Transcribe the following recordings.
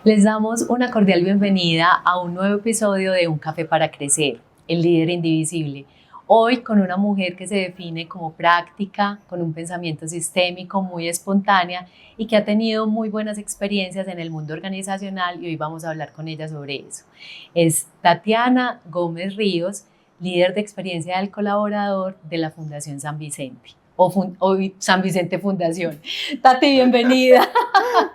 Les damos una cordial bienvenida a un nuevo episodio de Un Café para Crecer, el líder indivisible. Hoy con una mujer que se define como práctica, con un pensamiento sistémico, muy espontánea y que ha tenido muy buenas experiencias en el mundo organizacional y hoy vamos a hablar con ella sobre eso. Es Tatiana Gómez Ríos, líder de experiencia del colaborador de la Fundación San Vicente. O San Vicente Fundación. Tati, bienvenida.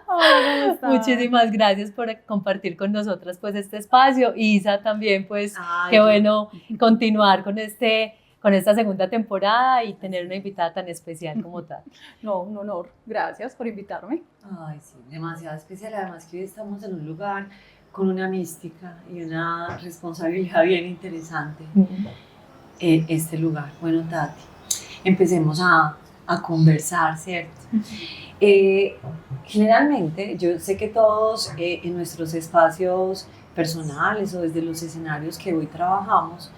Hola, ¿cómo estás? Muchísimas gracias por compartir con nosotras pues este espacio. Isa también, pues qué bueno continuar con esta segunda temporada y tener una invitada tan especial como Tati. No, un honor. Gracias por invitarme. Ay, sí, demasiado especial. Además que hoy estamos en un lugar con una mística y una responsabilidad bien interesante. Este lugar. Bueno, Tati, empecemos a conversar, ¿cierto? Generalmente, yo sé que todos en nuestros espacios personales o desde los escenarios que hoy trabajamos,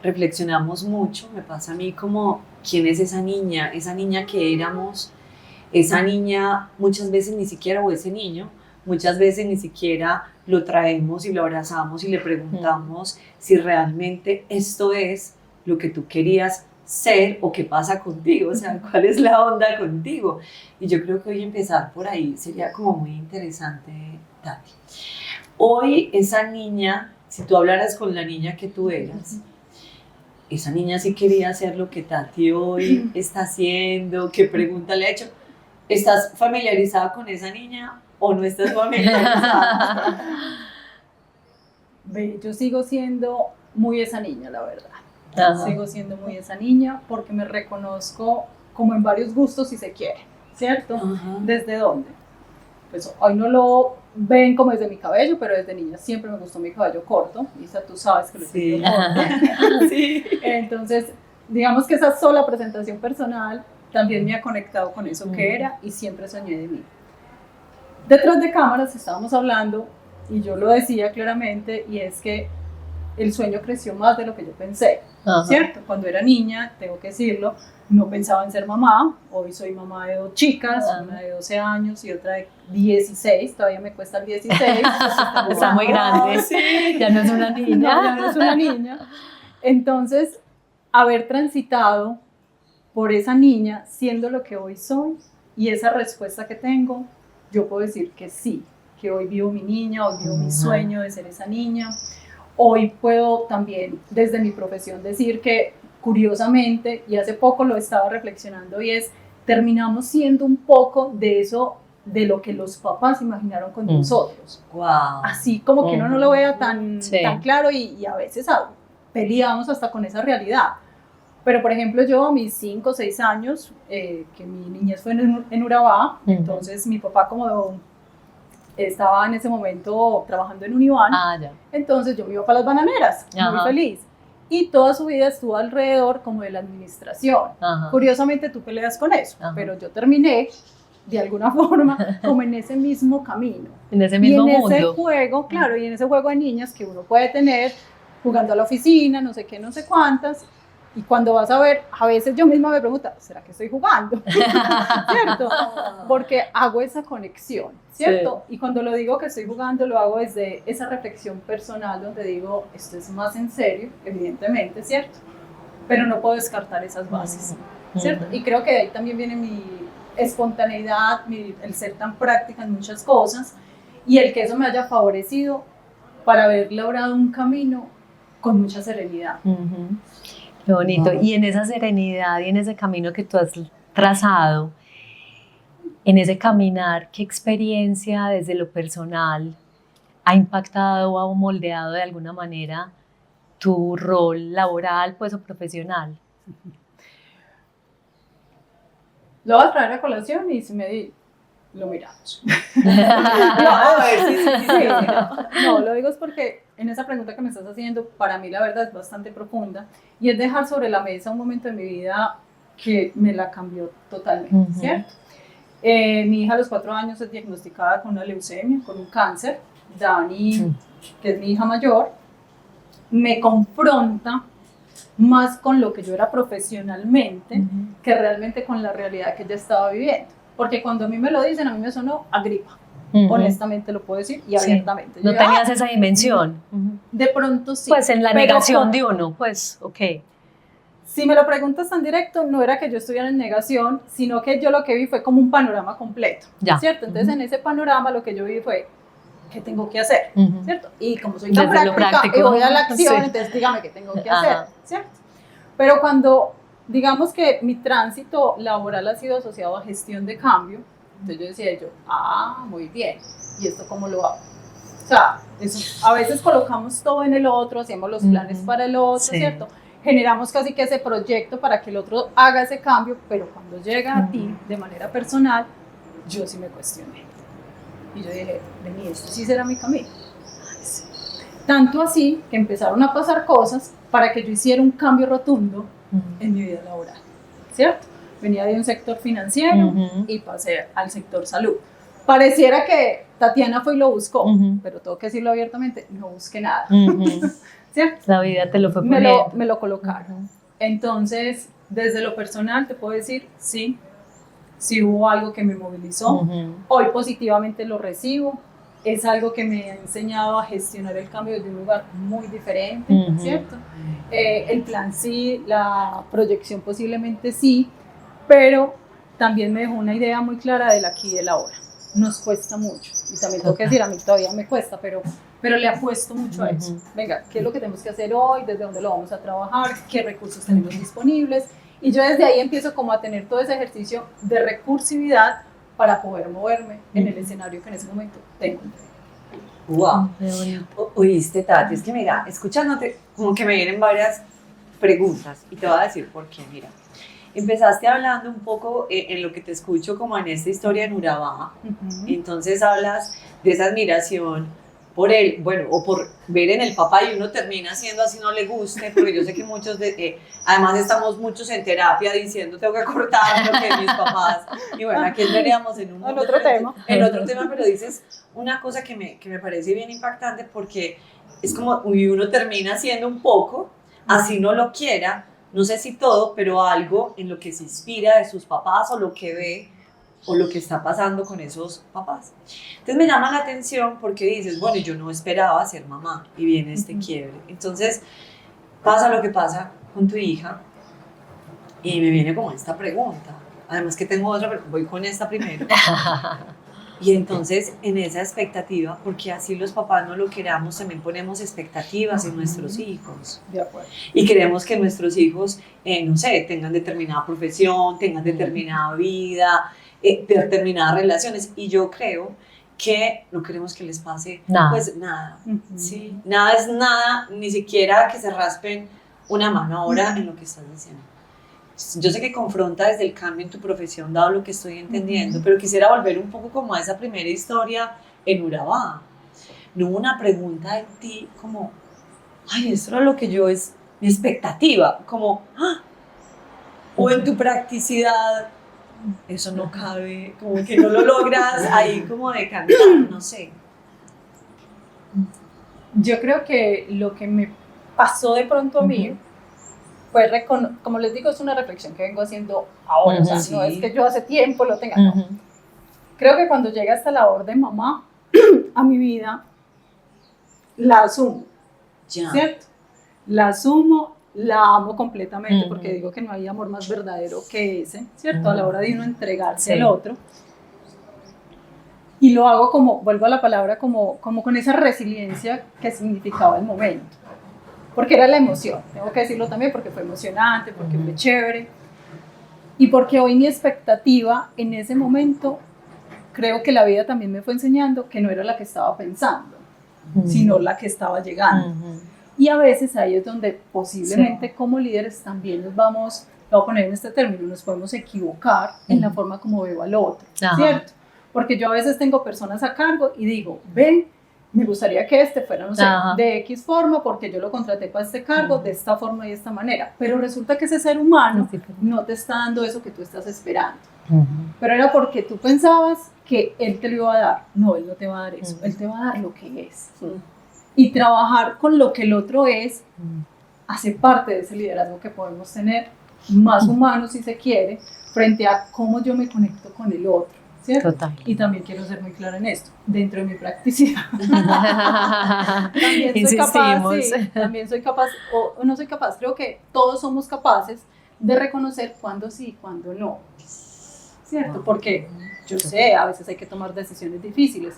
reflexionamos mucho. Me pasa a mí como, ¿quién es esa niña que éramos? Esa niña muchas veces ni siquiera, o ese niño, muchas veces ni siquiera lo traemos y lo abrazamos y le preguntamos si realmente esto es lo que tú querías ser o qué pasa contigo, o sea, cuál es la onda contigo. Y yo creo que hoy empezar por ahí sería como muy interesante, Tati. Hoy esa niña, si tú hablaras con la niña que tú eras, esa niña sí quería hacer lo que Tati hoy está haciendo. ¿Qué pregunta le ha hecho? ¿Estás familiarizada con esa niña o no estás familiarizada? Yo sigo siendo muy esa niña, la verdad. Ajá. Sigo siendo muy esa niña porque me reconozco como en varios gustos si se quiere, ¿cierto? Ajá. ¿Desde dónde? Pues hoy no lo ven como desde mi cabello, pero desde niña siempre me gustó mi cabello corto. Isa, tú sabes que lo Sí. tengo corto. Sí. Entonces, digamos que esa sola presentación personal también me ha conectado con eso que era y siempre soñé de mí. Detrás de cámaras estábamos hablando y yo lo decía claramente, y es que el sueño creció más de lo que yo pensé, ¿cierto? Cuando era niña, tengo que decirlo, no pensaba en ser mamá. Hoy soy mamá de 2 chicas, una de 12 años y otra de 16, todavía me cuesta el 16. Está muy grande, Sí. ya no es una niña. No, ya no es una niña. Entonces, haber transitado por esa niña siendo lo que hoy soy y esa respuesta que tengo, yo puedo decir que sí, que hoy vivo mi niña, hoy vivo mi sueño de ser esa niña. Hoy puedo también desde mi profesión decir que curiosamente, y hace poco lo estaba reflexionando, y es, terminamos siendo un poco de eso, de lo que los papás imaginaron con nosotros. Wow. Así como que uno no lo vea tan Sí. claro y a veces peleamos hasta con esa realidad. Pero por ejemplo yo a mis 5 o 6 años, que mi niñez fue en Urabá, entonces mi papá como estaba en ese momento trabajando en Univan, Ya. entonces yo me iba para las bananeras, muy feliz. Y toda su vida estuvo alrededor como de la administración. Ajá. Curiosamente tú peleas con eso, pero yo terminé de alguna forma como en ese mismo camino. En ese mismo y en mundo. ese juego, claro, y en ese juego de niñas que uno puede tener, jugando a la oficina, no sé qué, no sé cuántas. Y cuando vas a ver, a veces yo misma me pregunto, ¿será que estoy jugando? ¿Cierto? Porque hago esa conexión, ¿cierto? Sí. Y cuando lo digo que estoy jugando, lo hago desde esa reflexión personal donde digo, esto es más en serio, evidentemente, ¿cierto? Pero no puedo descartar esas bases, ¿cierto? Y creo que de ahí también viene mi espontaneidad, el ser tan práctica en muchas cosas y el que eso me haya favorecido para haber logrado un camino con mucha serenidad. Qué bonito. Y en esa serenidad y en ese camino que tú has trazado, en ese caminar, ¿qué experiencia desde lo personal ha impactado o ha moldeado de alguna manera tu rol laboral, pues, o profesional? Lo voy a traer a colación y si me lo miramos. No, lo digo es porque en esa pregunta que me estás haciendo, para mí la verdad es bastante profunda y es dejar sobre la mesa un momento de mi vida que me la cambió totalmente, ¿cierto? Mi hija a los 4 años es diagnosticada con una leucemia, con un cáncer. Dani, que es mi hija mayor, me confronta más con lo que yo era profesionalmente que realmente con la realidad que ella estaba viviendo. Porque cuando a mí me lo dicen, a mí me sonó a gripa. honestamente lo puedo decir y abiertamente. No Yo, tenías esa dimensión. de pronto sí. Pues en la pero negación de uno, pues, ok. Si me lo preguntas tan directo, no era que yo estuviera en negación, sino que yo lo que vi fue como un panorama completo, Ya. ¿cierto? Entonces en ese panorama lo que yo vi fue, ¿qué tengo que hacer? ¿Cierto? Y como soy tan Desde lo práctica práctico. y voy a la acción, Sí. entonces dígame qué tengo que Ajá. hacer, ¿cierto? Pero cuando, digamos que mi tránsito laboral ha sido asociado a gestión de cambio, entonces yo decía muy bien, ¿y esto cómo lo hago? O sea, a veces colocamos todo en el otro, hacemos los planes para el otro, Sí. ¿cierto? Generamos casi que ese proyecto para que el otro haga ese cambio, pero cuando llega a ti de manera personal, yo sí me cuestioné. Y yo dije, vení, esto sí será mi camino. Tanto así que empezaron a pasar cosas para que yo hiciera un cambio rotundo en mi vida laboral, ¿cierto? Venía de un sector financiero y pasé al sector salud. Pareciera que Tatiana fue y lo buscó, pero tengo que decirlo abiertamente, no busqué nada, ¿cierto? La vida te lo fue Me poniendo. lo colocaron. Entonces, desde lo personal te puedo decir, sí hubo algo que me movilizó. Hoy positivamente lo recibo. Es algo que me ha enseñado a gestionar el cambio desde un lugar muy diferente, ¿cierto? El plan sí, la proyección posiblemente sí, pero también me dejó una idea muy clara del aquí y del ahora. Nos cuesta mucho, y también tengo que decir, a mí todavía me cuesta, pero le apuesto mucho a eso. Venga, ¿qué es lo que tenemos que hacer hoy? ¿Desde dónde lo vamos a trabajar? ¿Qué recursos tenemos disponibles? Y yo desde ahí empiezo como a tener todo ese ejercicio de recursividad para poder moverme en el escenario que en ese momento tengo. Wow. Oíste, Tati, es que mira, escuchándote, como que me vienen varias preguntas y te voy a decir por qué. Mira, empezaste hablando un poco en lo que te escucho como en esta historia en Urabá, entonces hablas de esa admiración por él, bueno, o por ver en el papá y uno termina haciendo así no le guste, porque yo sé que muchos, además estamos muchos en terapia diciendo tengo que cortar lo que mis papás, y bueno, aquí entraríamos en otro tema. En otro tema, pero dices una cosa que me parece bien impactante porque es como, y uno termina haciendo un poco, así no lo quiera, no sé si todo, pero algo en lo que se inspira de sus papás o lo que ve o lo que está pasando con esos papás. Entonces me llama la atención porque dices, bueno, yo no esperaba ser mamá y viene este quiebre. Entonces pasa lo que pasa con tu hija y me viene como esta pregunta. Además que tengo otra, pero voy con esta primero. Y entonces en esa expectativa, porque así los papás no lo queramos, también ponemos expectativas en nuestros hijos. De acuerdo. Y queremos que nuestros hijos, no sé, tengan determinada profesión, tengan determinada vida, determinadas relaciones. Y yo creo que no queremos que les pase pues nada. ¿Sí? Nada es nada, ni siquiera que se raspen una mano ahora en lo que estás diciendo. Yo sé que confronta desde el cambio en tu profesión, dado lo que estoy entendiendo, pero quisiera volver un poco como a esa primera historia en Urabá. No hubo una pregunta de ti como, ay, eso era lo que yo es mi expectativa, como, ¡ah! O en tu practicidad, eso no cabe, como que no lo logras ahí como de cantar, no sé. Yo creo que lo que me pasó de pronto a mí fue, como les digo, es una reflexión que vengo haciendo ahora, o sea, no es que yo hace tiempo lo tenga, no. Creo que cuando llega esta labor de mamá a mi vida, la asumo, ¿cierto? La asumo, la amo completamente, porque digo que no hay amor más verdadero que ese, ¿cierto? A la hora de uno entregarse al otro. Y lo hago como, vuelvo a la palabra, como con esa resiliencia que significaba el momento. Porque era la emoción, tengo que decirlo también, porque fue emocionante, porque fue chévere. Y porque hoy mi expectativa en ese momento, creo que la vida también me fue enseñando que no era la que estaba pensando, sino la que estaba llegando. Y a veces ahí es donde posiblemente como líderes también nos vamos, lo voy a poner en este término, nos podemos equivocar en la forma como veo al otro, ¿cierto? Porque yo a veces tengo personas a cargo y digo, ven, me gustaría que este fuera, no sé, de X forma, porque yo lo contraté para este cargo, de esta forma y de esta manera. Pero resulta que ese ser humano no te está dando eso que tú estás esperando. Pero era porque tú pensabas que él te lo iba a dar. No, él no te va a dar eso, él te va a dar lo que es. Y trabajar con lo que el otro es, hace parte de ese liderazgo que podemos tener, más humano si se quiere, frente a cómo yo me conecto con el otro, ¿cierto? Total. Y también quiero ser muy clara en esto, dentro de mi practicidad. También soy capaz, o no soy capaz, creo que todos somos capaces de reconocer cuándo sí y cuándo no, ¿cierto? Porque yo sé, a veces hay que tomar decisiones difíciles,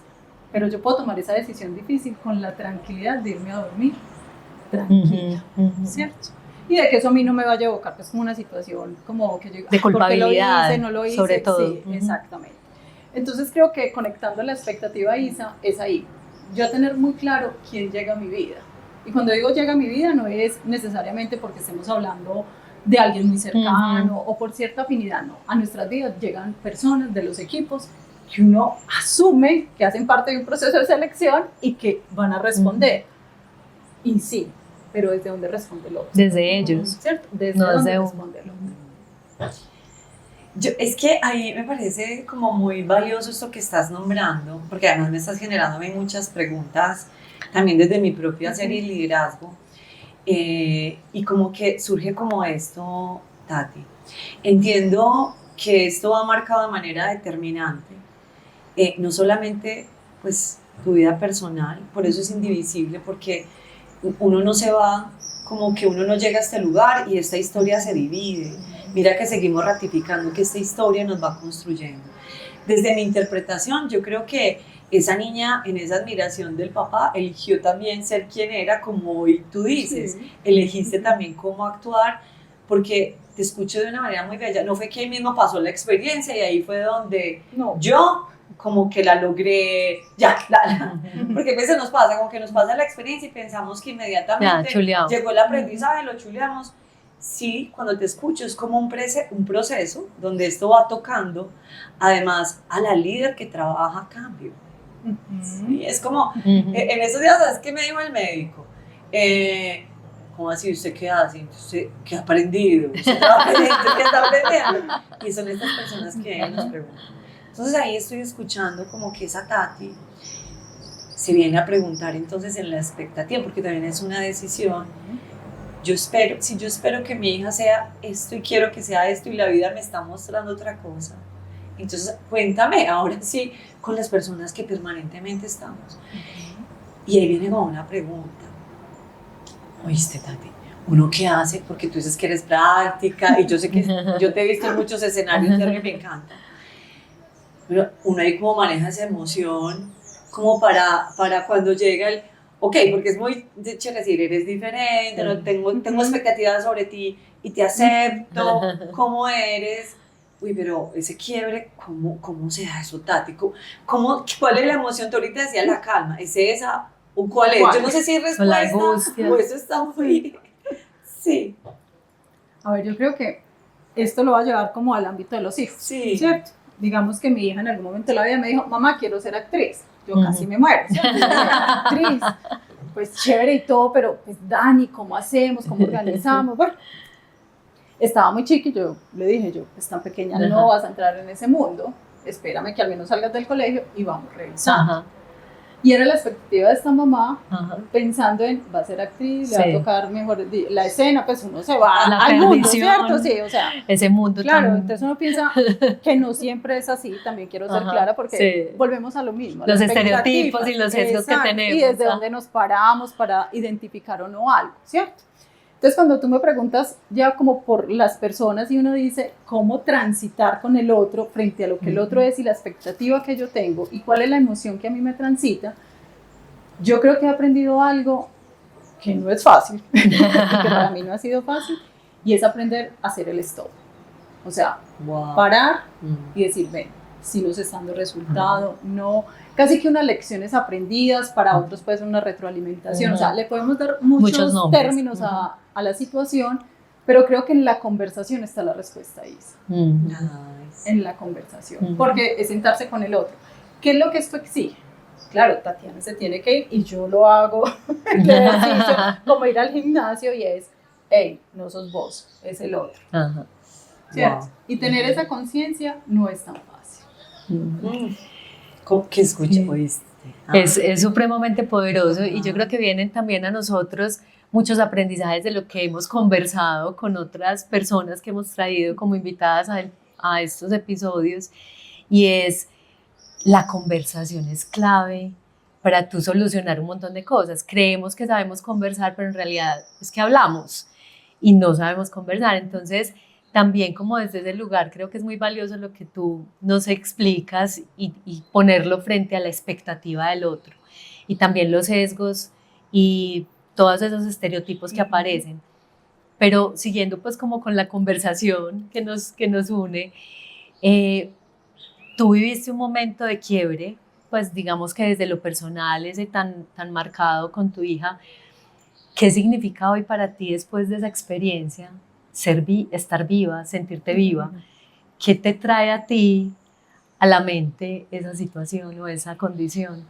pero yo puedo tomar esa decisión difícil con la tranquilidad de irme a dormir tranquila, ¿cierto? Y de que eso a mí no me vaya a evocar, pues como una situación como que yo de culpabilidad, ¿por qué lo hice, no lo hice? sobre todo. Sí, exactamente. Entonces creo que conectando la expectativa a Isa es ahí, yo tener muy claro quién llega a mi vida. Y cuando digo llega a mi vida no es necesariamente porque estemos hablando de alguien muy cercano o por cierta afinidad, no. A nuestras vidas llegan personas de los equipos que uno asume que hacen parte de un proceso de selección y que van a responder. Y sí, pero ¿desde dónde responde el otro? Desde ellos. ¿Cierto? Desde no dónde desde responde el otro. Es que ahí me parece como muy valioso esto que estás nombrando, porque además me estás generando a mí muchas preguntas, también desde mi propia serie Liderazgo, y como que surge como esto, Tati. Entiendo que esto ha marcado de manera determinante, no solamente pues tu vida personal, por eso es indivisible, porque uno no se va, como que uno no llega a este lugar y esta historia se divide. Mira que seguimos ratificando que esta historia nos va construyendo. Desde mi interpretación, yo creo que esa niña, en esa admiración del papá, eligió también ser quien era, como hoy tú dices. Sí. Elegiste también cómo actuar, porque te escucho de una manera muy bella. No fue que ahí mismo pasó la experiencia y ahí fue donde yo como que la logré, porque a veces nos pasa, como que nos pasa la experiencia y pensamos que inmediatamente llegó el aprendizaje, lo chuleamos. Sí, cuando te escucho es como un proceso donde esto va tocando, además, a la líder que trabaja a cambio. Sí, es como, en esos días, ¿sabes qué me dijo el médico? ¿Cómo así? ¿Usted qué hace? ¿Usted qué ha aprendido? ¿Usted qué está aprendiendo? Y son estas personas que nos preguntan. Entonces ahí estoy escuchando como que esa Tati se viene a preguntar entonces en la expectativa, porque también es una decisión. Yo espero que mi hija sea esto y quiero que sea esto y la vida me está mostrando otra cosa. Entonces cuéntame, ahora sí, con las personas que permanentemente estamos. Y ahí viene como una pregunta. Oíste, Tati, ¿uno qué hace? Porque tú dices que eres práctica y yo sé que yo te he visto en muchos escenarios que me encanta. Pero uno ahí como maneja esa emoción, como para cuando llega el, ok, porque es muy chévere decir, eres diferente, no tengo expectativas sobre ti y te acepto como eres. Uy, pero ese quiebre, ¿cómo se da eso, Tati? ¿Cuál es la emoción? Tú ahorita decías la calma, ¿es esa? ¿O cuál es? Yo no sé si es respuesta o eso está muy... Sí. A ver, yo creo que esto lo va a llevar como al ámbito de los hijos, ¿cierto? Digamos que mi hija en algún momento de la vida me dijo, mamá, quiero ser actriz. Yo casi me muero, ¿cierto? Actriz. Pues chévere y todo, pero pues Dani, ¿cómo hacemos? ¿Cómo organizamos? Bueno, estaba muy chica y yo le dije, pues tan pequeña no vas a entrar en ese mundo, espérame que al menos salgas del colegio y vamos revisando. Y era la expectativa de esta mamá, pensando en, va a ser actriz, le va a tocar mejor la escena, pues uno se va al mundo, ¿cierto? Sí, o sea, ese mundo. Claro, entonces uno piensa que no siempre es así, también quiero ser clara porque volvemos a lo mismo. Los estereotipos y los sesgos que tenemos. Y desde dónde nos paramos para identificar o no algo, ¿cierto? Entonces, cuando tú me preguntas ya como por las personas y uno dice cómo transitar con el otro frente a lo que el otro es y la expectativa que yo tengo y cuál es la emoción que a mí me transita, yo creo que he aprendido algo que no es fácil, que para mí no ha sido fácil, y es aprender a hacer el stop. O sea, parar y decir, ven, si nos está dando resultado, no... Casi que unas lecciones aprendidas, para otros puede ser una retroalimentación, o sea, le podemos dar muchos términos a la situación, pero creo que en la conversación está la respuesta, Isa. En la conversación, porque es sentarse con el otro. ¿Qué es lo que esto exige? Claro, Tatiana se tiene que ir y yo lo hago, el ejercicio, como ir al gimnasio y es, hey, no sos vos, es el otro. ¿Cierto? Y tener esa conciencia no es tan fácil. ¿Qué escucha? ¿Oíste? Es supremamente poderoso y yo creo que vienen también a nosotros muchos aprendizajes de lo que hemos conversado con otras personas que hemos traído como invitadas a estos episodios, y es la conversación es clave para tú solucionar un montón de cosas. Creemos que sabemos conversar, pero en realidad es que hablamos y no sabemos conversar. Entonces, también como desde ese lugar creo que es muy valioso lo que tú nos explicas y ponerlo frente a la expectativa del otro. Y también los sesgos y todos esos estereotipos que aparecen. Pero siguiendo pues como con la conversación que nos une, tú viviste un momento de quiebre, pues digamos que desde lo personal, ese tan marcado con tu hija. ¿Qué significa hoy para ti después de esa experiencia estar viva, sentirte viva? ¿Qué te trae a ti a la mente esa situación o esa condición?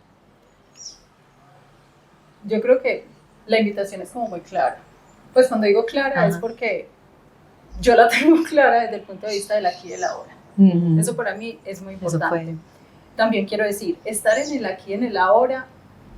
Yo creo que la invitación es como muy clara. Pues cuando digo clara es porque yo la tengo clara desde el punto de vista del aquí y del ahora. Eso para mí es muy importante. También quiero decir, estar en el aquí y en el ahora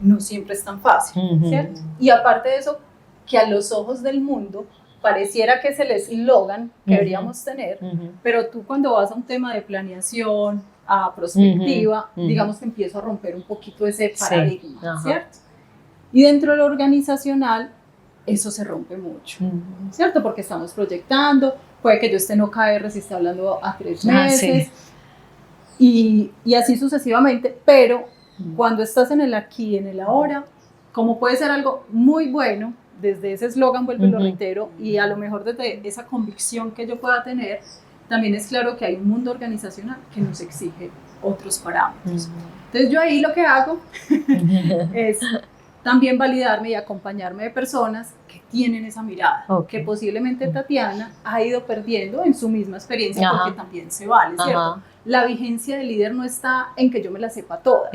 no siempre es tan fácil, ¿cierto? Y aparte de eso, que a los ojos del mundo pareciera que es el eslogan que deberíamos tener, pero tú cuando vas a un tema de planeación, a prospectiva, digamos que empiezo a romper un poquito ese paradigma, ¿cierto? Y dentro de lo organizacional, eso se rompe mucho, ¿cierto? Porque estamos proyectando, puede que yo esté en OKR si esté hablando a 3 meses, y así sucesivamente, pero cuando estás en el aquí, en el ahora, como puede ser algo muy bueno, desde ese eslogan, vuelvo y lo reitero, y a lo mejor desde esa convicción que yo pueda tener, también es claro que hay un mundo organizacional que nos exige otros parámetros. Entonces yo ahí lo que hago es también validarme y acompañarme de personas que tienen esa mirada, que posiblemente Tatiana ha ido perdiendo en su misma experiencia, porque también se vale, ¿cierto? La vigencia del líder no está en que yo me la sepa todas,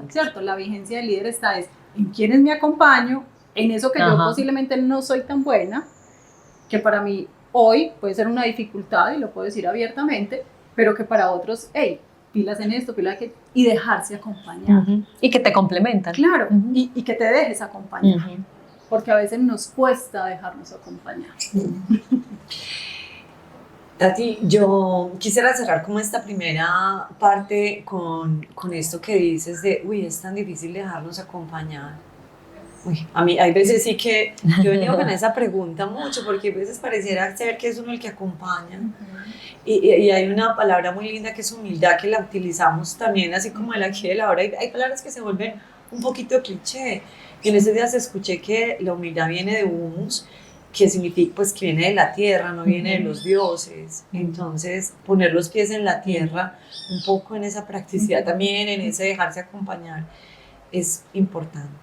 ¿cierto? La vigencia del líder está en quienes me acompaño, en eso que yo posiblemente no soy tan buena, que para mí hoy puede ser una dificultad, y lo puedo decir abiertamente, pero que para otros, hey, pilas en esto, pilas en aquello, y dejarse acompañar. Y que te complementan. Claro, y que te dejes acompañar, porque a veces nos cuesta dejarnos acompañar. Tati, yo quisiera cerrar como esta primera parte con esto que dices de, es tan difícil dejarnos acompañar. A mí hay veces sí que yo he venido con esa pregunta mucho, porque a veces pareciera ser que es uno el que acompaña. Y hay una palabra muy linda que es humildad, que la utilizamos también así como el aquí y el ahora. Hay palabras que se vuelven un poquito cliché. Y en esos días escuché que la humildad viene de humus, que significa pues que viene de la tierra, no viene de los dioses. Entonces poner los pies en la tierra, un poco en esa practicidad también, en ese dejarse acompañar, es importante.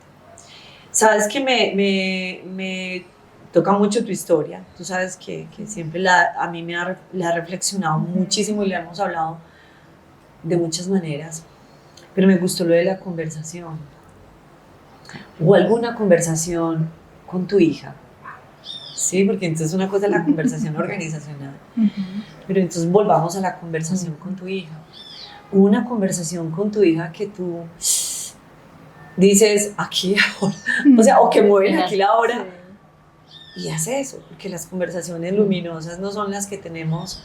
Sabes que me toca mucho tu historia. Tú sabes que siempre a mí la ha reflexionado muchísimo y le hemos hablado de muchas maneras, pero me gustó lo de la conversación. ¿Hubo alguna conversación con tu hija? Sí, porque entonces una cosa es la conversación organizacional, pero entonces volvamos a la conversación con tu hija. ¿Hubo una conversación con tu hija que tú dices aquí ahora? O sea, o que mueven aquí la hora. Y hace eso, porque las conversaciones luminosas no son las que tenemos.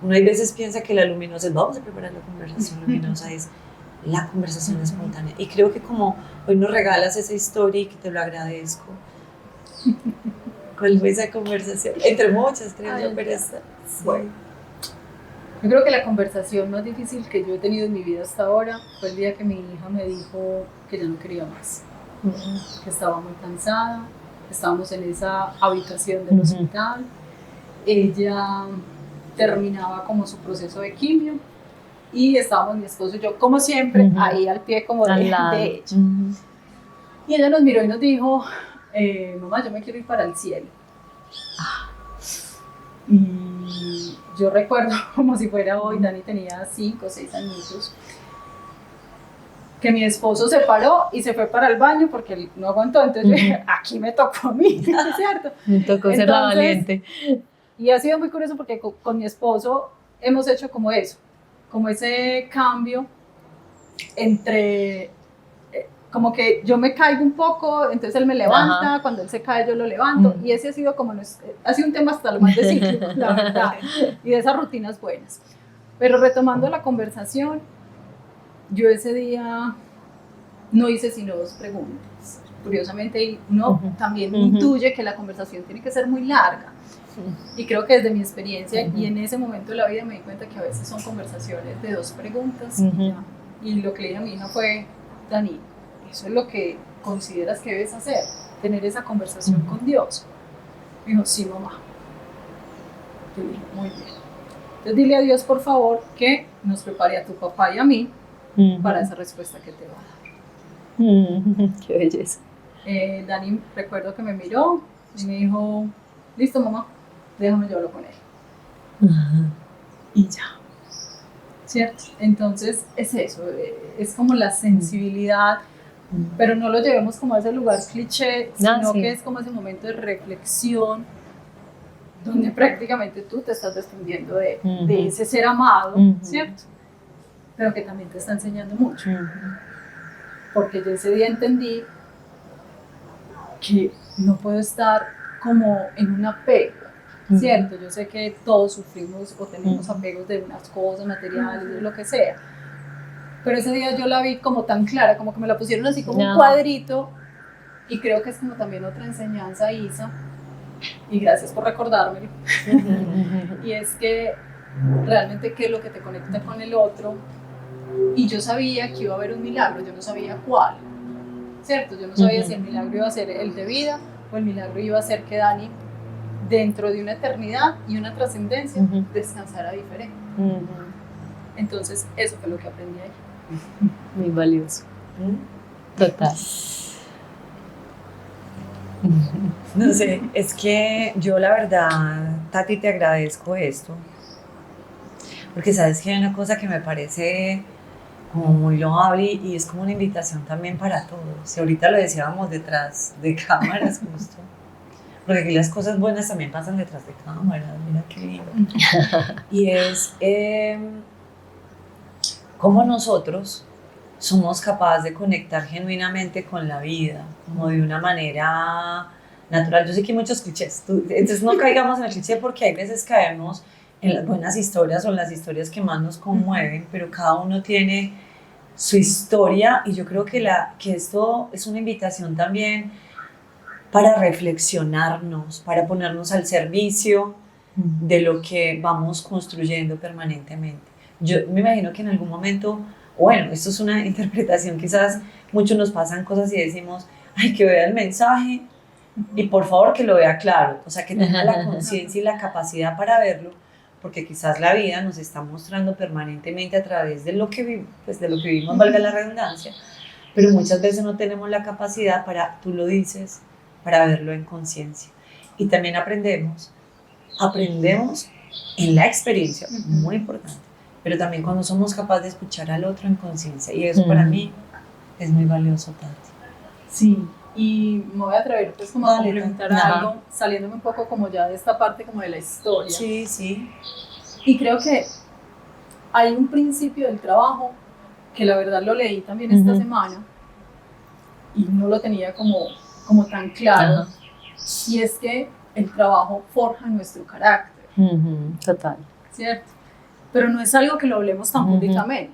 Uno a veces piensa que la luminosa es, vamos a preparar la conversación luminosa, es la conversación espontánea. Y creo que como hoy nos regalas esa historia y que te lo agradezco, ¿cuál fue esa conversación? Entre muchas, creo yo, pero esta. Bueno, yo creo que la conversación más difícil que yo he tenido en mi vida hasta ahora fue el día que mi hija me dijo que ya no quería más, que estaba muy cansada. Estábamos en esa habitación del hospital, ella terminaba como su proceso de quimio y estábamos mi esposo y yo, como siempre, ahí al pie como de ella. Y ella nos miró y nos dijo, mamá, yo me quiero ir para el cielo. Y yo recuerdo como si fuera hoy, Dani tenía 5 o 6 añitos, que mi esposo se paró y se fue para el baño porque él no aguantó, entonces yo dije, aquí me tocó a mí, ¿cierto? Me tocó ser la valiente. Y ha sido muy curioso porque con mi esposo hemos hecho como eso, como ese cambio entre, como que yo me caigo un poco, entonces él me levanta, cuando él se cae yo lo levanto, y ese ha sido como, ha sido un tema hasta lo más de cíclico, la verdad, y de esas rutinas buenas. Pero retomando la conversación, yo ese día no hice sino 2 preguntas. Curiosamente, uno también intuye que la conversación tiene que ser muy larga. Y creo que desde mi experiencia y en ese momento de la vida me di cuenta que a veces son conversaciones de 2 preguntas y ya. Y lo que le dije a mi hija fue, Dani, ¿eso es lo que consideras que debes hacer? Tener esa conversación con Dios. Me dijo, sí, mamá. Yo le dije, muy bien. Entonces dile a Dios, por favor, que nos prepare a tu papá y a mí para esa respuesta que te va a dar. Qué belleza. Dani, recuerdo que me miró y me dijo, listo, mamá, déjame yo hablo con él. Y ya. ¿Cierto? Entonces es eso, es como la sensibilidad, pero no lo llevemos como a ese lugar cliché, sino que es como ese momento de reflexión donde prácticamente tú te estás desprendiendo de ese ser amado, ¿cierto? Pero que también te está enseñando mucho. Porque yo ese día entendí que no puedo estar como en un apego, ¿cierto? Yo sé que todos sufrimos o tenemos apegos de unas cosas materiales, de lo que sea, pero ese día yo la vi como tan clara, como que me la pusieron así como un cuadrito, y creo que es como también otra enseñanza, Isa, y gracias por recordármelo, y es que realmente qué es lo que te conecta con el otro, y yo sabía que iba a haber un milagro, yo no sabía cuál, ¿cierto? Yo no sabía si el milagro iba a ser el de vida o el milagro iba a ser que Dani, dentro de una eternidad y una trascendencia, descansara diferente. Entonces, eso fue lo que aprendí ahí. Muy valioso. Total. No sé, es que yo la verdad, Tati, te agradezco esto, porque sabes que hay una cosa que me parece como muy loable y es como una invitación también para todos. Y ahorita lo decíamos detrás de cámaras justo, porque aquí las cosas buenas también pasan detrás de cámaras, mira qué lindo. Y es cómo nosotros somos capaces de conectar genuinamente con la vida, como de una manera natural. Yo sé que hay muchos clichés, entonces no caigamos en el cliché porque hay veces caemos en las buenas historias o en las historias que más nos conmueven, pero cada uno tiene su historia y yo creo que esto es una invitación también para reflexionarnos, para ponernos al servicio de lo que vamos construyendo permanentemente. Yo me imagino que en algún momento, bueno, esto es una interpretación, quizás muchos nos pasan cosas y decimos, ay, que vea el mensaje y por favor que lo vea claro, o sea, que tenga la conciencia y la capacidad para verlo, porque quizás la vida nos está mostrando permanentemente a través de lo que vivimos, valga la redundancia, pero muchas veces no tenemos la capacidad para, tú lo dices, para verlo en conciencia. Y también aprendemos en la experiencia, muy importante, pero también cuando somos capaces de escuchar al otro en conciencia, y eso para mí es muy valioso, Tati. Sí, y me voy a atrever pues como a complementar algo, saliéndome un poco como ya de esta parte como de la historia. Sí, sí. Y creo que hay un principio del trabajo que la verdad lo leí también esta semana y no lo tenía como tan claro, y es que el trabajo forja nuestro carácter. Total. ¿Cierto? Pero no es algo que lo hablemos tan públicamente.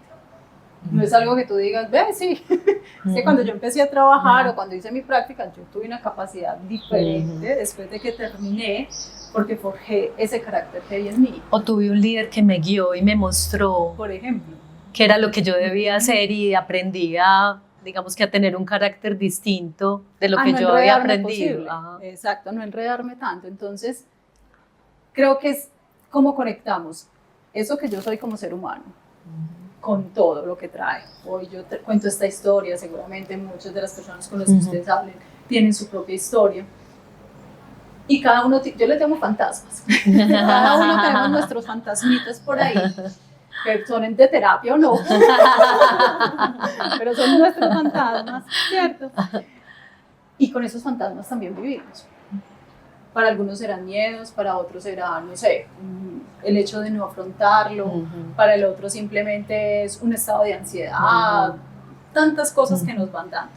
No es algo que tú digas, ve, sí, es que cuando yo empecé a trabajar o cuando hice mi práctica, yo tuve una capacidad diferente después de que terminé, porque forjé ese carácter que hay en mí. O tuve un líder que me guió y me mostró, por ejemplo, qué era lo que yo debía hacer y aprendí a, digamos que a tener un carácter distinto de lo que yo había aprendido. Exacto, no enredarme tanto. Entonces, creo que es cómo conectamos eso que yo soy como ser humano con todo lo que trae. Hoy yo te cuento esta historia, seguramente muchas de las personas con las que ustedes hablen tienen su propia historia. Y cada uno, yo les llamo fantasmas, cada uno tenemos nuestros fantasmitas por ahí, que son de terapia o no, pero son nuestros fantasmas, ¿cierto? Y con esos fantasmas también vivimos. Para algunos serán miedos, para otros será, no sé, el hecho de no afrontarlo, para el otro simplemente es un estado de ansiedad, tantas cosas que nos van dando.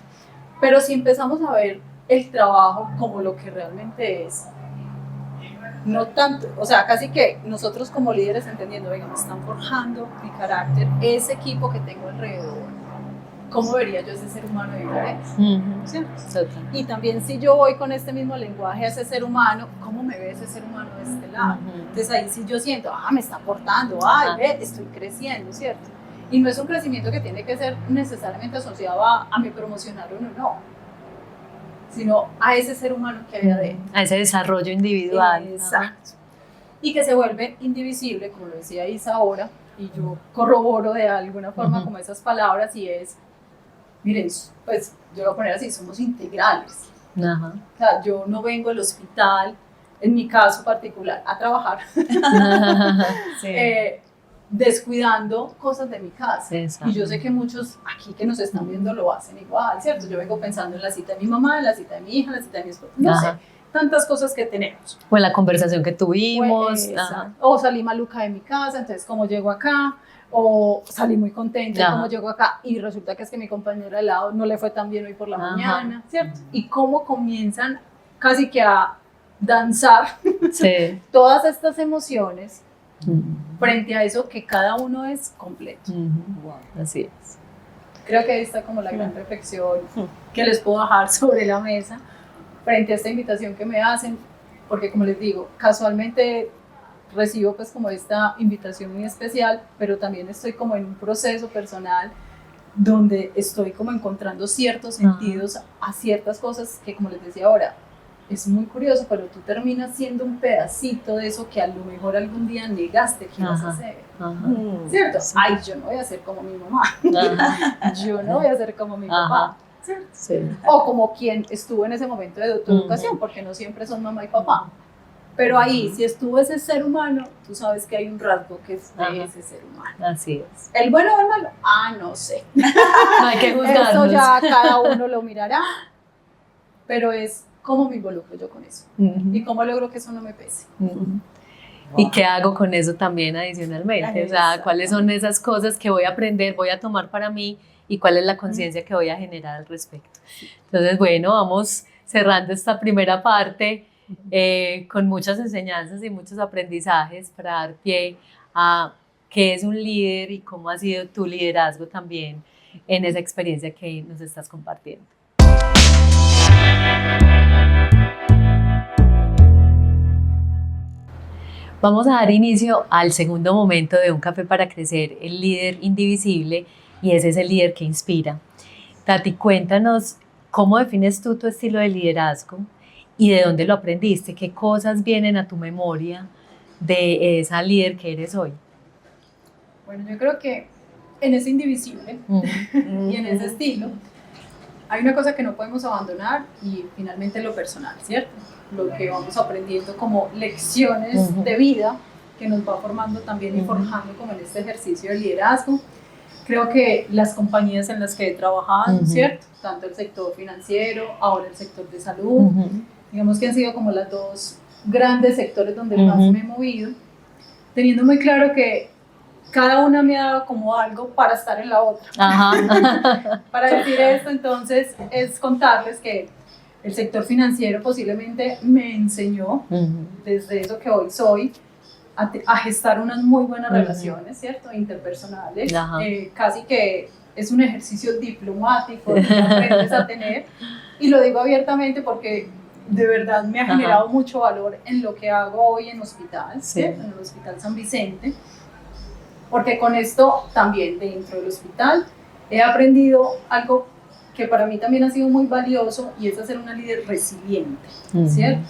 Pero si empezamos a ver el trabajo como lo que realmente es, no tanto, o sea, casi que nosotros como líderes entendiendo, venga, me están forjando mi carácter, ese equipo que tengo alrededor, ¿cómo vería yo ese ser humano de diferente? ¿Cierto? Total. Y también si yo voy con este mismo lenguaje a ese ser humano, ¿cómo me ve ese ser humano de este lado? Entonces ahí sí yo siento, me está aportando, ve, estoy creciendo, ¿cierto? Y no es un crecimiento que tiene que ser necesariamente asociado a mi promocionar uno, no, sino a ese ser humano que hay adentro. A ese desarrollo individual. Exacto. Y que se vuelve indivisible, como lo decía Isa ahora, y yo corroboro de alguna forma como esas palabras, y es, miren, pues yo lo voy a poner así, somos integrales. Ajá. O sea, yo no vengo al hospital, en mi caso particular, a trabajar, Sí. Descuidando cosas de mi casa. Exacto. Y yo sé que muchos aquí que nos están viendo lo hacen igual, ¿cierto? Yo vengo pensando en la cita de mi mamá, en la cita de mi hija, en la cita de mi esposa, no sé, tantas cosas que tenemos. O en la conversación que tuvimos. Pues, o salí maluca de mi casa, entonces ¿cómo llego acá? O salí muy contenta, ¿cómo llego acá? Y resulta que es que mi compañera de lado no le fue tan bien hoy por la mañana, ¿cierto? Y cómo comienzan casi que a danzar todas estas emociones frente a eso que cada uno es completo. Así es. Creo que ahí está como la gran reflexión que les puedo dejar sobre la mesa frente a esta invitación que me hacen, porque como les digo, casualmente recibo pues como esta invitación muy especial, pero también estoy como en un proceso personal donde estoy como encontrando ciertos sentidos a ciertas cosas que, como les decía ahora, es muy curioso, pero tú terminas siendo un pedacito de eso que a lo mejor algún día negaste que ibas a hacer, ¿cierto? Sí. Ay, yo no voy a ser como mi mamá, yo no voy a ser como mi papá, ¿cierto? Sí. O como quien estuvo en ese momento de tu educación, porque no siempre son mamá y papá. Pero ahí, si estuvo ese ser humano, tú sabes que hay un rasgo que es de ese ser humano. Así es. ¿El bueno o el malo? No sé. No hay que juzgarnos. Eso ya cada uno lo mirará, pero es cómo me involucro yo con eso y cómo logro que eso no me pese. ¿Y qué hago con eso también adicionalmente? O sea, ¿cuáles son esas cosas que voy a aprender, voy a tomar para mí y cuál es la conciencia que voy a generar al respecto? Entonces, bueno, vamos cerrando esta primera parte con muchas enseñanzas y muchos aprendizajes para dar pie a qué es un líder y cómo ha sido tu liderazgo también en esa experiencia que nos estás compartiendo. Vamos a dar inicio al segundo momento de Un Café para Crecer, el líder indivisible, y ese es el líder que inspira. Tati, cuéntanos cómo defines tú tu estilo de liderazgo y de dónde lo aprendiste, qué cosas vienen a tu memoria de esa líder que eres hoy. Bueno, yo creo que en ese indivisible y en ese estilo hay una cosa que no podemos abandonar y finalmente lo personal, ¿cierto? Lo que vamos aprendiendo como lecciones de vida que nos va formando también y forjando como en este ejercicio de liderazgo. Creo que las compañías en las que he trabajado, ¿cierto? Tanto el sector financiero, ahora el sector de salud, digamos que han sido como los dos grandes sectores donde más me he movido, teniendo muy claro que cada una me ha dado como algo para estar en la otra. Para decir esto, entonces, es contarles que el sector financiero posiblemente me enseñó, desde eso que hoy soy, a gestar unas muy buenas relaciones, ¿cierto? Interpersonales. Casi que es un ejercicio diplomático que aprendes a tener. Y lo digo abiertamente porque de verdad me ha generado mucho valor en lo que hago hoy en hospital, ¿cierto? En el Hospital San Vicente. Porque con esto también dentro del hospital he aprendido algo que para mí también ha sido muy valioso y es ser una líder resiliente, ¿cierto?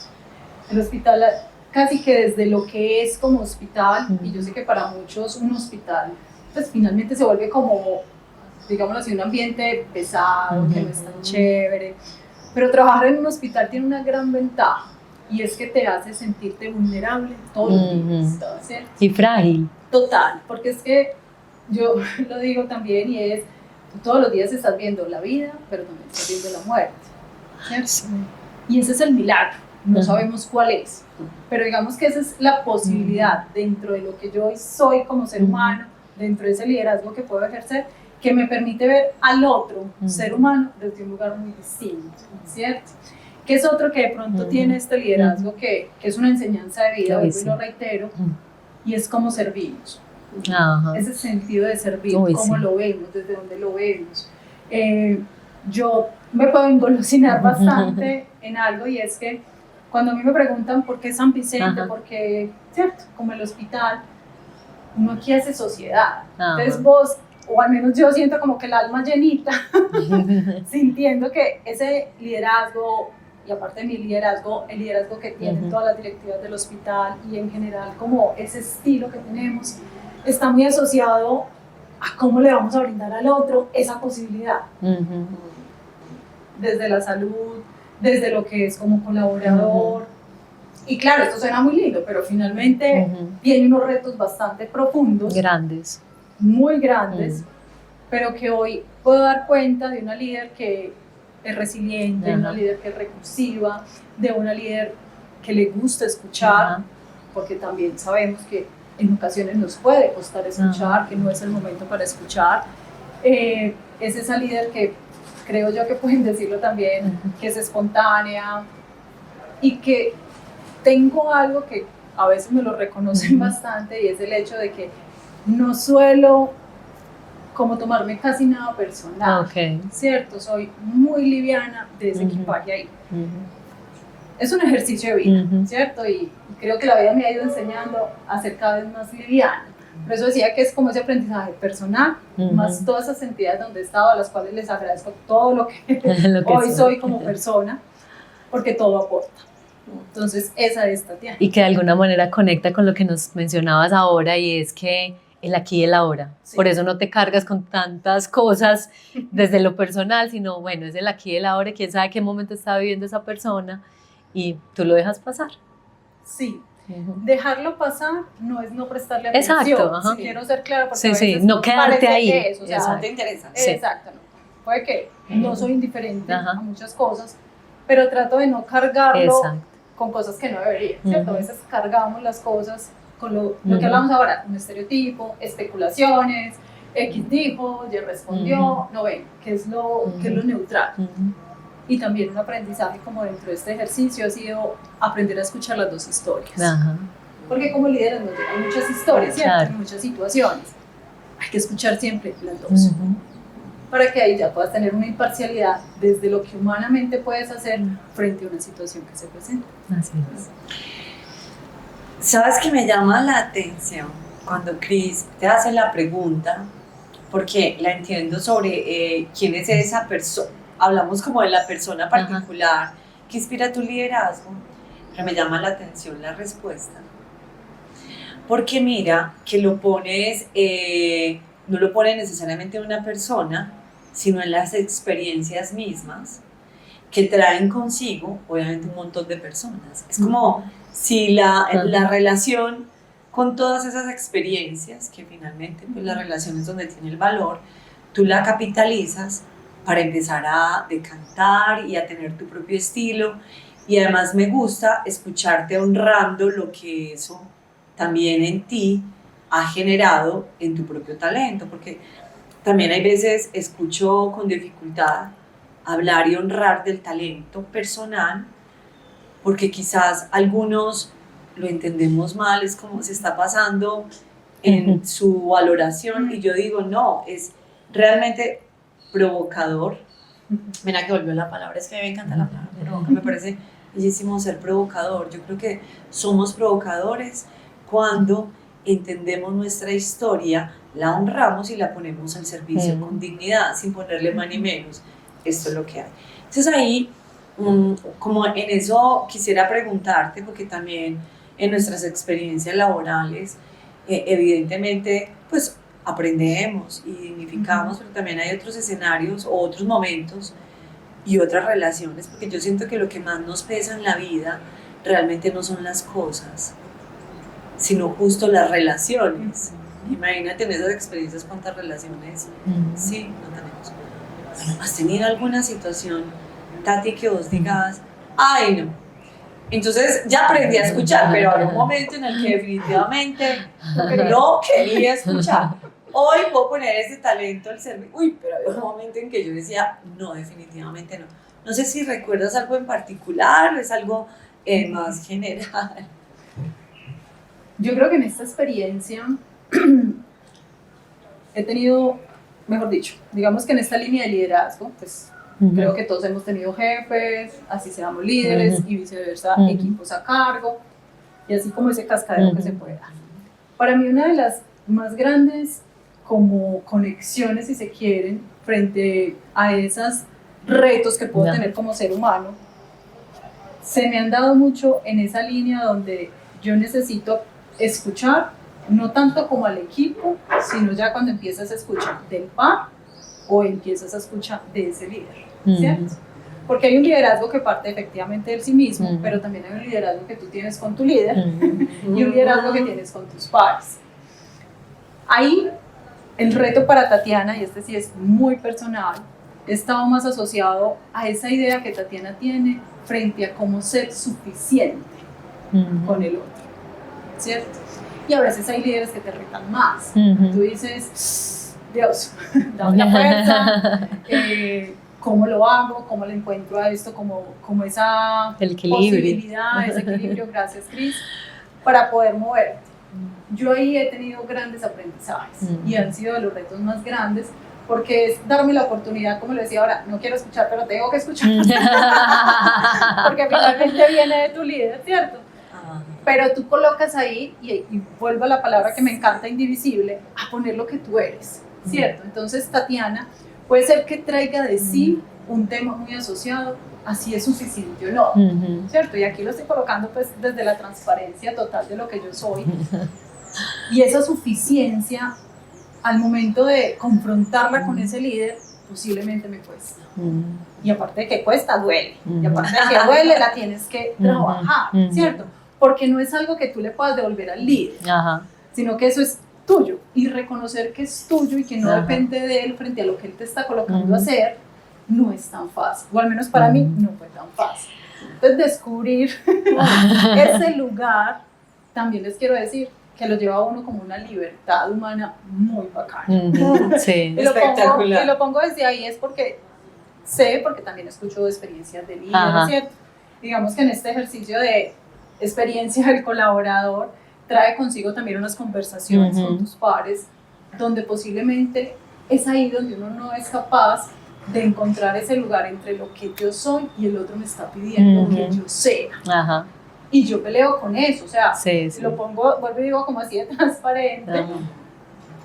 El hospital casi que desde lo que es como hospital, y yo sé que para muchos un hospital pues finalmente se vuelve como, digámoslo así, un ambiente pesado, que no es tan chévere, pero trabajar en un hospital tiene una gran ventaja y es que te hace sentirte vulnerable todos los días, ¿cierto? Y frágil. Total, porque es que yo lo digo también y es, tú todos los días estás viendo la vida, pero también estás viendo la muerte, ¿cierto? Y ese es el milagro, no sabemos cuál es, pero digamos que esa es la posibilidad dentro de lo que yo hoy soy como ser humano, dentro de ese liderazgo que puedo ejercer, que me permite ver al otro ser humano desde un lugar muy distinto, ¿cierto? ¿Qué es otro que de pronto tiene este liderazgo que es una enseñanza de vida, Uy, y lo reitero, y es cómo servimos? Ajá. Ese sentido de servir, Uy, cómo sí. lo vemos, desde dónde lo vemos. Yo me puedo engolosinar bastante en algo, y es que cuando a mí me preguntan por qué San Vicente, Ajá. por qué, ¿cierto? Como el hospital, uno aquí hace sociedad. Ajá. Entonces vos, o al menos yo siento como que el alma llenita, sintiendo que ese liderazgo, y aparte de mi liderazgo, el liderazgo que tienen todas las directivas del hospital y en general como ese estilo que tenemos, está muy asociado a cómo le vamos a brindar al otro esa posibilidad. Desde la salud, desde lo que es como colaborador. Y claro, esto suena muy lindo, pero finalmente tiene unos retos bastante profundos. Grandes. Muy grandes, pero que hoy puedo dar cuenta de una líder que es resiliente, de una líder que es recursiva, de una líder que le gusta escuchar, porque también sabemos que en ocasiones nos puede costar escuchar, que no es el momento para escuchar. Es esa líder que creo yo que pueden decirlo también, que es espontánea, y que tengo algo que a veces me lo reconocen bastante, y es el hecho de que no suelo como tomarme casi nada personal, ¿cierto? Soy muy liviana de ese equipaje ahí. Es un ejercicio de vida, ¿cierto? Y creo que la vida me ha ido enseñando a ser cada vez más liviana. Por eso decía que es como ese aprendizaje personal, más todas esas entidades donde he estado, a las cuales les agradezco todo lo que hoy soy como persona, porque todo aporta. Entonces, esa es Tatiana. Y que de alguna manera conecta con lo que nos mencionabas ahora, y es que el aquí y el ahora. Sí. Por eso no te cargas con tantas cosas desde lo personal, sino bueno, es el aquí y el ahora, quién sabe qué momento está viviendo esa persona y tú lo dejas pasar. Sí. Dejarlo pasar no es no prestarle atención. Exacto. Si quiero ser clara, porque sí, a veces sí, no quedarte ahí. Eso, o sea, no te interesa. Exacto. No. Puede que no soy indiferente a muchas cosas, pero trato de no cargarlo con cosas que no debería, ¿cierto? A veces cargamos las cosas con lo que hablamos ahora, un estereotipo, especulaciones, X dijo, Y respondió, no ven, que es lo neutral. Y también un aprendizaje como dentro de este ejercicio ha sido aprender a escuchar las dos historias. Porque como líderes nos llegan muchas historias, ¿cierto? Muchas situaciones. Hay que escuchar siempre las dos. Para que ahí ya puedas tener una imparcialidad desde lo que humanamente puedes hacer frente a una situación que se presenta. Así es. ¿Sabes qué me llama la atención? Cuando Cris te hace la pregunta, porque la entiendo sobre quién es esa persona. Hablamos como de la persona particular que inspira tu liderazgo, pero me llama la atención la respuesta. Porque mira que lo pones, no lo pone necesariamente en una persona, sino en las experiencias mismas que traen consigo, obviamente, un montón de personas. Es como si la relación con todas esas experiencias, que finalmente pues, la relación es donde tiene el valor, tú la capitalizas para empezar a decantar y a tener tu propio estilo. Y además me gusta escucharte honrando lo que eso también en ti ha generado en tu propio talento, porque también hay veces escucho con dificultad hablar y honrar del talento personal, porque quizás algunos lo entendemos mal, es como se está pasando en su valoración, y yo digo, no, es realmente provocador. Mira que volvió la palabra, es que me encanta la palabra provoca, me parece bellísimo ser provocador. Yo creo que somos provocadores cuando entendemos nuestra historia, la honramos y la ponemos al servicio con dignidad, sin ponerle más ni menos. Esto es lo que hay. Entonces ahí, como en eso quisiera preguntarte, porque también en nuestras experiencias laborales, evidentemente, pues aprendemos y dignificamos, pero también hay otros escenarios o otros momentos y otras relaciones, porque yo siento que lo que más nos pesa en la vida realmente no son las cosas, sino justo las relaciones. Imagínate en esas experiencias cuántas relaciones sí, no tenemos. Bueno, ¿has tenido alguna situación, Tati, que vos digas, ay no? Entonces ya aprendí a escuchar, pero había un momento en el que definitivamente no quería escuchar. Hoy puedo poner ese talento al servicio. Uy, pero había un momento en que yo decía, no, definitivamente no. No sé si recuerdas algo en particular, es algo más general. Yo creo que en esta experiencia he tenido, mejor dicho, digamos que en esta línea de liderazgo, pues creo que todos hemos tenido jefes, así seamos líderes y viceversa, equipos a cargo, y así como ese cascadero que se puede dar. Para mí una de las más grandes como conexiones, si se quieren, frente a esos retos que puedo tener como ser humano, se me han dado mucho en esa línea donde yo necesito escuchar, no tanto como al equipo, sino ya cuando empiezas a escuchar del par o empiezas a escuchar de ese líder, ¿cierto? Porque hay un liderazgo que parte efectivamente de sí mismo, pero también hay un liderazgo que tú tienes con tu líder y un liderazgo que tienes con tus pares. Ahí el reto para Tatiana, y este sí es muy personal, estaba más asociado a esa idea que Tatiana tiene frente a cómo ser suficiente con el otro, ¿cierto? Y a veces hay líderes que te retan más. Tú dices, Dios, dame la fuerza, ¿cómo lo hago? ¿Cómo le encuentro a esto? Como esa posibilidad, ese equilibrio, gracias Cris, para poder moverte. Yo ahí he tenido grandes aprendizajes y han sido de los retos más grandes, porque es darme la oportunidad, como le decía ahora, no quiero escuchar, pero tengo que escuchar, porque finalmente viene de tu líder, ¿cierto? Pero tú colocas ahí, y vuelvo a la palabra que me encanta, indivisible, a poner lo que tú eres, ¿cierto? Entonces Tatiana puede ser que traiga de sí un tema muy asociado, así es suficiente o no, ¿cierto? Y aquí lo estoy colocando pues desde la transparencia total de lo que yo soy, y esa suficiencia al momento de confrontarla con ese líder, posiblemente me cuesta. Y aparte de que cuesta, duele. Y aparte de que duele, la tienes que trabajar, ¿cierto? Porque no es algo que tú le puedas devolver al líder, sino que eso es tuyo. Y reconocer que es tuyo y que no depende de él frente a lo que él te está colocando a hacer, no es tan fácil. O al menos para mí, no fue tan fácil. Entonces, descubrir ese lugar, también les quiero decir, que lo lleva a uno como una libertad humana muy bacana. Sí. Y lo pongo desde ahí es porque sé, porque también escucho experiencias de líderes, ¿cierto? Digamos que en este ejercicio de experiencia del colaborador trae consigo también unas conversaciones con tus pares, donde posiblemente es ahí donde uno no es capaz de encontrar ese lugar entre lo que yo soy y el otro me está pidiendo que yo sea. Y yo peleo con eso, o sea, lo pongo, vuelvo y digo como así de transparente,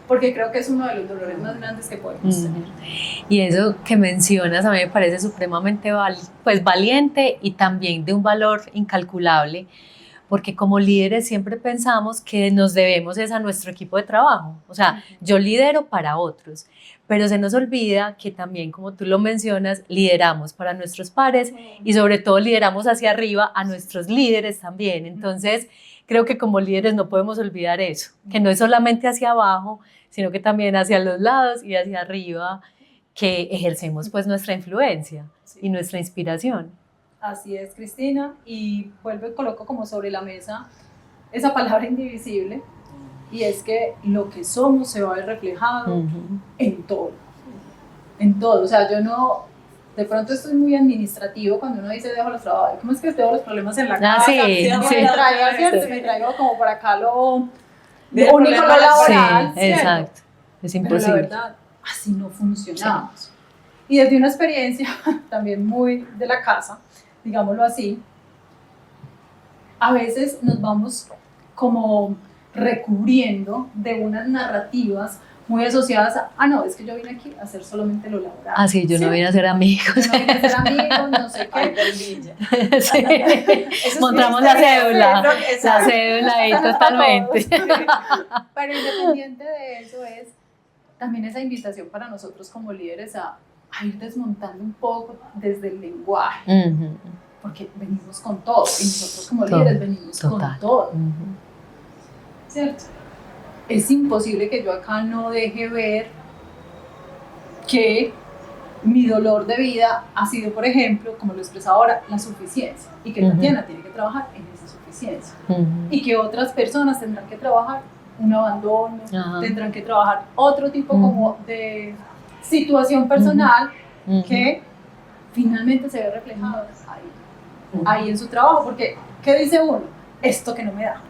porque creo que es uno de los dolores más grandes que podemos tener. Y eso que mencionas a mí me parece supremamente valiente y también de un valor incalculable, porque como líderes siempre pensamos que nos debemos es a nuestro equipo de trabajo, o sea, yo lidero para otros, pero se nos olvida que también, como tú lo mencionas, lideramos para nuestros pares y sobre todo lideramos hacia arriba a nuestros líderes también. Entonces, creo que como líderes no podemos olvidar eso, que no es solamente hacia abajo, sino que también hacia los lados y hacia arriba, que ejercemos pues nuestra influencia y nuestra inspiración. Así es, Cristina, y vuelvo y coloco como sobre la mesa esa palabra indivisible, y es que lo que somos se va a ver reflejado en todo, o sea, yo no, de pronto esto es muy administrativo cuando uno dice dejo los trabajos, ¿cómo es que dejo los problemas en la casa? Me traigo como por acá lo único, lo laboral, exacto, es imposible. Pero la verdad, así no funcionamos. Y desde una experiencia también muy de la casa, digámoslo así, a veces nos vamos como recubriendo de unas narrativas muy asociadas a, no, es que yo vine aquí a hacer solamente lo laboral. Sí, yo no vine a ser amigos. Yo no vine a ser amigos, no sé qué. Mostramos la cédula. La cédula ahí totalmente. Pero independiente de eso es también esa invitación para nosotros como líderes a ir desmontando un poco desde el lenguaje, porque venimos con todo, y nosotros como líderes venimos con todo, ¿cierto? Es imposible que yo acá no deje ver que mi dolor de vida ha sido, por ejemplo, como lo expresa ahora, la suficiencia, y que Tatiana tiene que trabajar en esa suficiencia, y que otras personas tendrán que trabajar un abandono, tendrán que trabajar otro tipo como de situación personal que finalmente se ve reflejado ahí en su trabajo, porque ¿qué dice uno? Esto que no me da.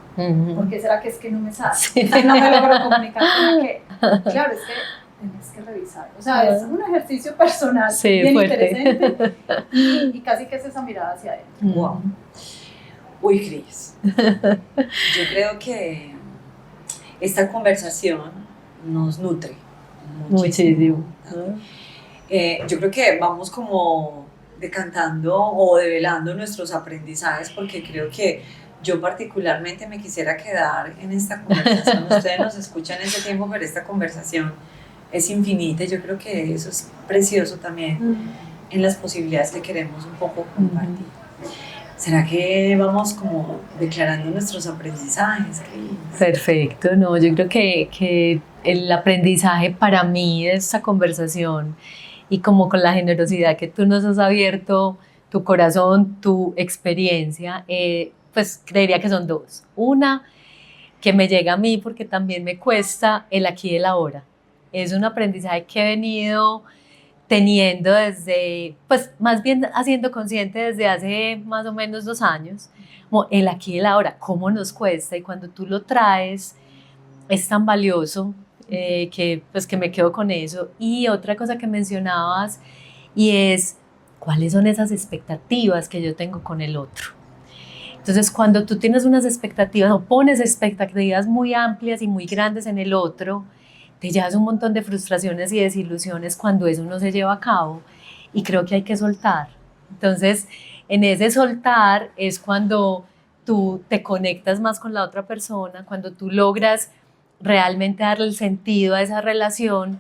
¿Por qué será que es que no me sale? Sí. No me logro comunicar con aquel. Claro, es que tienes que revisar. O sea, es un ejercicio personal bien fuerte. interesante y casi que es esa mirada hacia adentro. Wow. Uy, Cris, yo creo que esta conversación nos nutre muchísimo. Yo creo que vamos como decantando o develando nuestros aprendizajes, porque creo que yo particularmente me quisiera quedar en esta conversación. Ustedes nos escuchan ese tiempo, pero esta conversación es infinita. Yo creo que eso es precioso también en las posibilidades que queremos un poco compartir. ¿Será que vamos como declarando nuestros aprendizajes? Perfecto, no, yo creo que el aprendizaje para mí de esta conversación y como con la generosidad que tú nos has abierto, tu corazón, tu experiencia, pues creería que son dos. Una, que me llega a mí porque también me cuesta el aquí y el ahora. Es un aprendizaje que he venido teniendo desde, pues más bien haciendo consciente desde hace más o menos 2 años, como el aquí y el ahora, cómo nos cuesta, y cuando tú lo traes es tan valioso que pues que me quedo con eso. Y otra cosa que mencionabas, y es cuáles son esas expectativas que yo tengo con el otro. Entonces, cuando tú tienes unas expectativas o pones expectativas muy amplias y muy grandes en el otro, te llevas un montón de frustraciones y desilusiones cuando eso no se lleva a cabo, y creo que hay que soltar. Entonces, en ese soltar es cuando tú te conectas más con la otra persona, cuando tú logras realmente darle el sentido a esa relación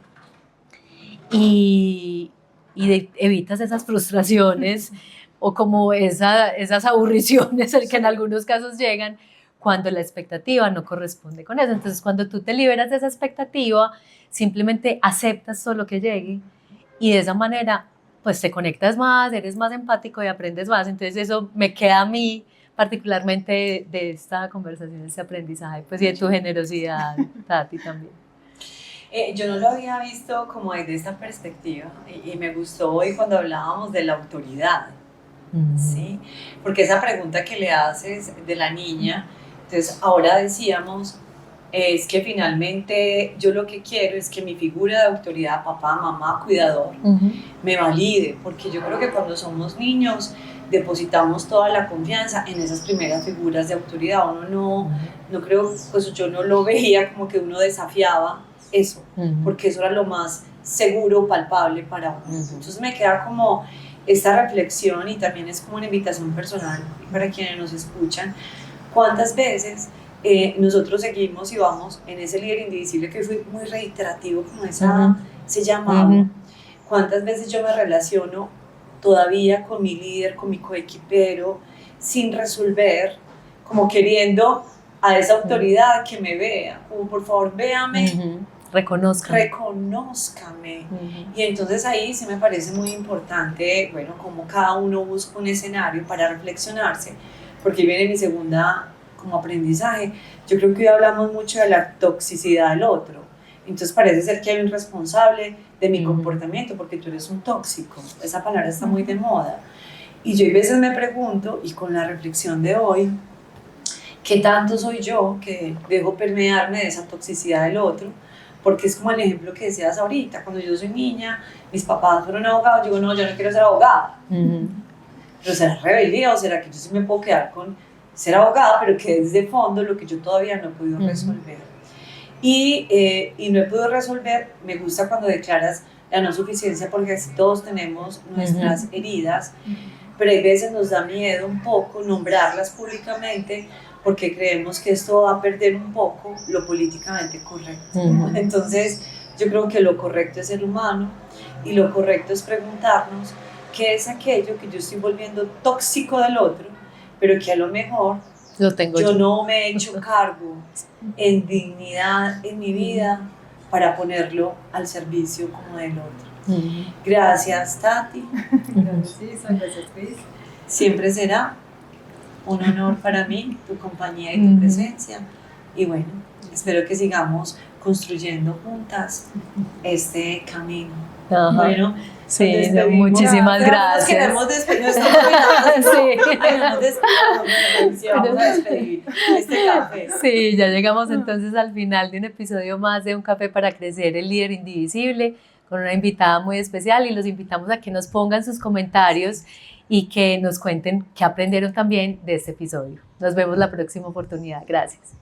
y evitas esas frustraciones o como esas aburriciones que en algunos casos llegan cuando la expectativa no corresponde con eso. Entonces, cuando tú te liberas de esa expectativa, simplemente aceptas todo lo que llegue, y de esa manera pues te conectas más, eres más empático y aprendes más. Entonces eso me queda a mí particularmente de esta conversación, este aprendizaje, pues, y de tu generosidad, Tati, también. Yo no lo había visto como desde esta perspectiva, y me gustó hoy cuando hablábamos de la autoridad, ¿sí? Porque esa pregunta que le haces de la niña, entonces ahora decíamos, es que finalmente yo lo que quiero es que mi figura de autoridad, papá, mamá, cuidador, me valide, porque yo creo que cuando somos niños depositamos toda la confianza en esas primeras figuras de autoridad. Uno no creo, pues yo no lo veía como que uno desafiaba eso, porque eso era lo más seguro, palpable para uno. Entonces me queda como esta reflexión, y también es como una invitación personal para quienes nos escuchan. ¿Cuántas veces nosotros seguimos y vamos en ese líder indivisible que fue muy reiterativo, como ese llamado? ¿Cuántas veces yo me relaciono todavía con mi líder, con mi coequipero, sin resolver, como queriendo a esa autoridad que me vea, como por favor véame, reconózcame. Y entonces ahí sí me parece muy importante, bueno, como cada uno busca un escenario para reflexionarse, porque viene mi segunda como aprendizaje. Yo creo que hoy hablamos mucho de la toxicidad del otro, entonces parece ser que hay un responsable de mi comportamiento, porque tú eres un tóxico, esa palabra está muy de moda, y yo a veces me pregunto, y con la reflexión de hoy, ¿qué tanto soy yo que dejo permearme de esa toxicidad del otro? Porque es como el ejemplo que decías ahorita, cuando yo soy niña, mis papás fueron abogados, yo digo, no, yo no quiero ser abogada. Pero ¿será rebeldía o será que yo sí me puedo quedar con ser abogada, pero que es de fondo lo que yo todavía no he podido resolver? Y no he podido resolver, me gusta cuando declaras la no suficiencia, porque así todos tenemos nuestras heridas, pero hay veces nos da miedo un poco nombrarlas públicamente, porque creemos que esto va a perder un poco lo políticamente correcto. Entonces yo creo que lo correcto es ser humano, y lo correcto es preguntarnos qué es aquello que yo estoy volviendo tóxico del otro, pero que a lo mejor yo no me he hecho cargo en dignidad en mi vida para ponerlo al servicio como del otro. Gracias, Tati. Gracias, Cris. Siempre será un honor para mí tu compañía y tu presencia, y bueno, espero que sigamos construyendo juntas este camino Ajá. Bueno, Sí, nos no, despedimos. muchísimas Nos gracias. queremos despedir. No estamos invitados, Sí. Ay, no nos despedimos. Vamos a despedir este café. Sí, ya llegamos entonces al final de un episodio más de Un Café para Crecer, el líder indivisible, con una invitada muy especial y los invitamos a que nos pongan sus comentarios y que nos cuenten qué aprendieron también de este episodio. Nos vemos la próxima oportunidad. Gracias.